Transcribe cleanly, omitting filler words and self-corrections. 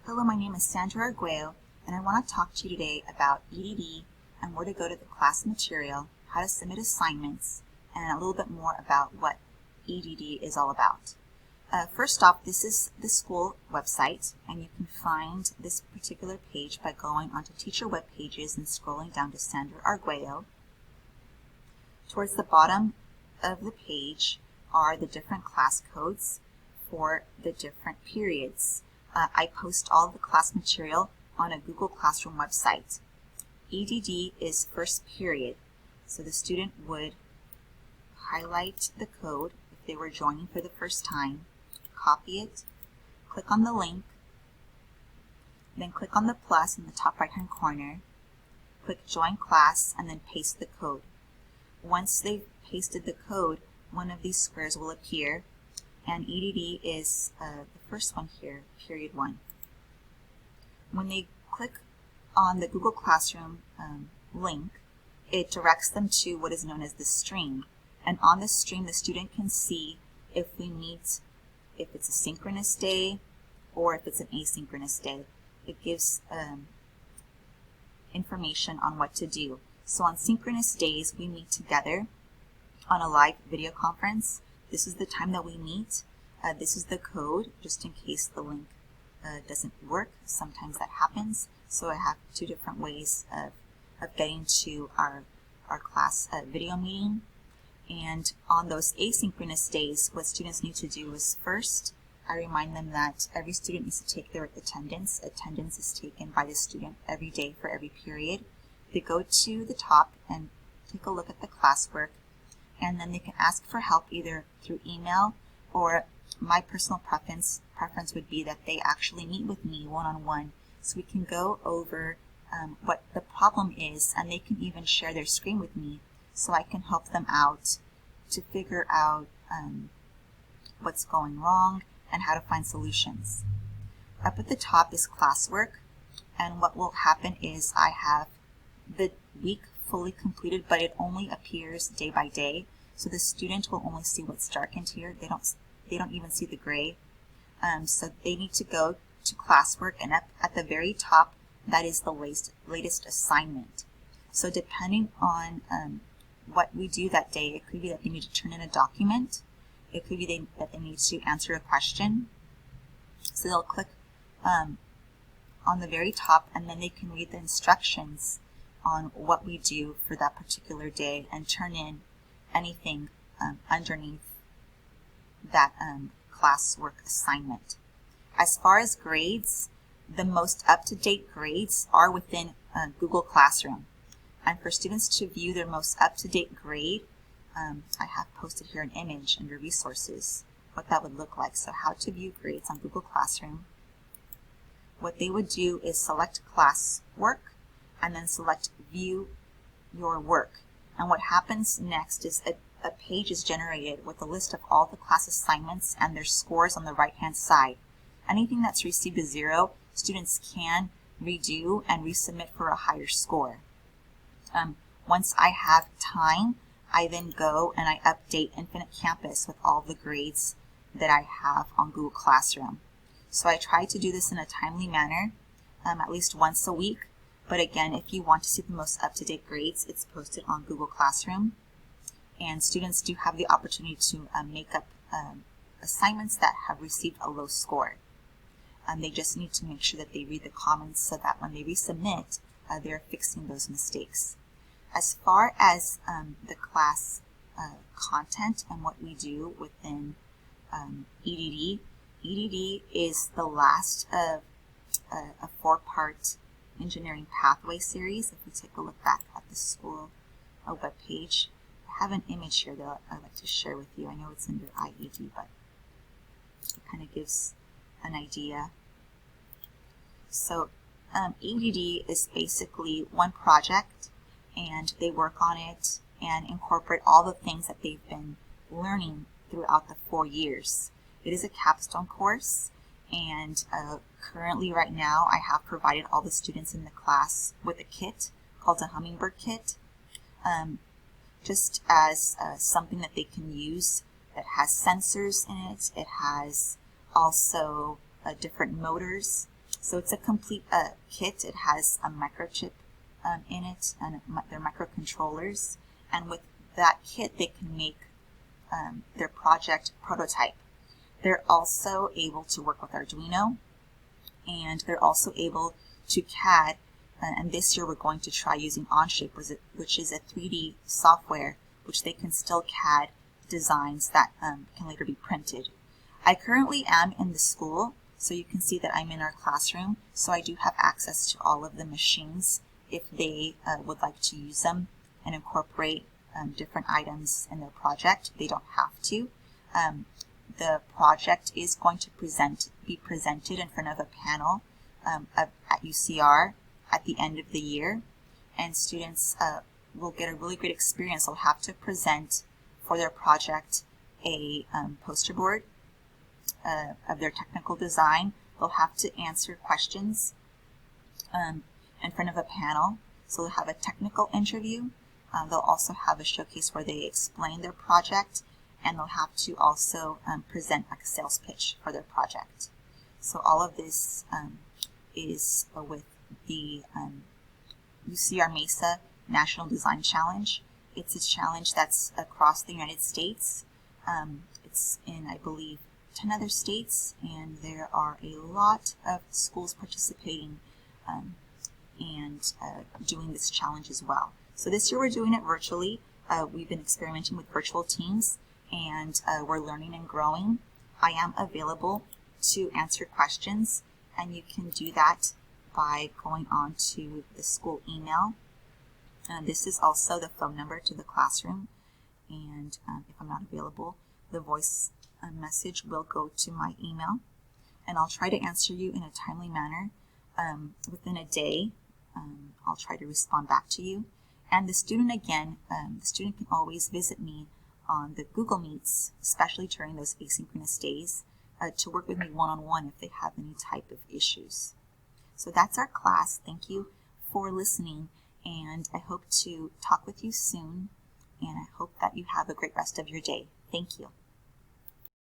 Hello, my name is Sandra Arguello, and I want to talk to you today about EDD and where to go to the class material, how to submit assignments, and a little bit more about what EDD is all about. First off, this is the school website, and you can find this particular page by going onto teacher web pages and scrolling down to Sandra Arguello. Towards the bottom of the page are the different class codes for the different periods. I post all the class material on a Google Classroom website. EDD is first period, so the student would highlight the code if they were joining for the first time, copy it, click on the link, then click on the plus in the top right hand corner, click join class, and then paste the code. Once they've pasted the code, one of these squares will appear, and EDD is the first one here, period 1. When they click on the Google Classroom link, it directs them to what is known as the stream. And on the stream, the student can see if it's a synchronous day or if it's an asynchronous day. It gives information on what to do. So on synchronous days, we meet together on a live video conference. This is the time that we meet. This is the code, just in case the link doesn't work. Sometimes that happens. So I have two different ways of getting to our class video meeting. And on those asynchronous days, what students need to do is first, I remind them that every student needs to take their attendance. Attendance is taken by the student every day for every period. They go to the top and take a look at the classwork, and then they can ask for help either through email, or my personal preference would be that they actually meet with me one-on-one, so we can go over what the problem is, and they can even share their screen with me so I can help them out to figure out what's going wrong and how to find solutions. Up at the top is classwork, and what will happen is I have the week fully completed, but it only appears day by day, so the student will only see what's darkened here. They don't even see the gray. So they need to go to classwork, and up at the very top, that is the latest assignment. So depending on what we do that day, it could be that they need to turn in a document. It could be that they need to answer a question. So they'll click on the very top, and then they can read the instructions on what we do for that particular day and turn in anything underneath that classwork assignment. As far as grades, the most up-to-date grades are within Google Classroom. And for students to view their most up-to-date grade, I have posted here an image under resources, what that would look like. So how to view grades on Google Classroom. What they would do is select classwork and then select view your work. And what happens next is a page is generated with a list of all the class assignments and their scores on the right-hand side. Anything that's received a 0, students can redo and resubmit for a higher score. Once I have time, I then go and I update Infinite Campus with all the grades that I have on Google Classroom. So I try to do this in a timely manner, at least once a week. But again, if you want to see the most up-to-date grades, it's posted on Google Classroom. And students do have the opportunity to make up assignments that have received a low score. They just need to make sure that they read the comments so that when they resubmit, they're fixing those mistakes. As far as the class content and what we do within EDD, EDD is the last of a 4-part engineering pathway series. If we take a look back at the school web page, I have an image here that I'd like to share with you. I know it's under IED, but it kind of gives an idea. So EDD is basically one project, and they work on it and incorporate all the things that they've been learning throughout the 4 years. It is a capstone course, and currently right now I have provided all the students in the class with a kit called a Hummingbird kit, just as something that they can use that has sensors in it. It has also different motors So it's a complete kit. It has a microchip in it, and they're microcontrollers. And with that kit, they can make their project prototype. They're also able to work with Arduino, and they're also able to CAD. And this year we're going to try using Onshape, which is a 3D software which they can still CAD designs that can later be printed. I currently am in the school, so you can see that I'm in our classroom, so I do have access to all of the machines if they would like to use them and incorporate different items in their project. They don't have to. The project is going to be presented in front of a panel at UCR at the end of the year, and students will get a really great experience. They'll have to present for their project a poster board of their technical design. They'll have to answer questions in front of a panel. So they'll have a technical interview. They'll also have a showcase where they explain their project, and they'll have to also present like a sales pitch for their project. So all of this is with the UCR Mesa National Design Challenge. It's a challenge that's across the United States. It's in, I believe, 10 other states, and there are a lot of schools participating and doing this challenge as well. So this year we're doing it virtually. We've been experimenting with virtual teams, and we're learning and growing. I am available to answer questions, and you can do that by going on to the school email. This is also the phone number to the classroom, and if I'm not available, the voice message will go to my email, and I'll try to answer you in a timely manner. Within a day, I'll try to respond back to you. And the student, again, the student can always visit me on the Google Meets, especially during those asynchronous days, to work with me one-on-one if they have any type of issues. So that's our class. Thank you for listening, and I hope to talk with you soon, and I hope that you have a great rest of your day. Thank you.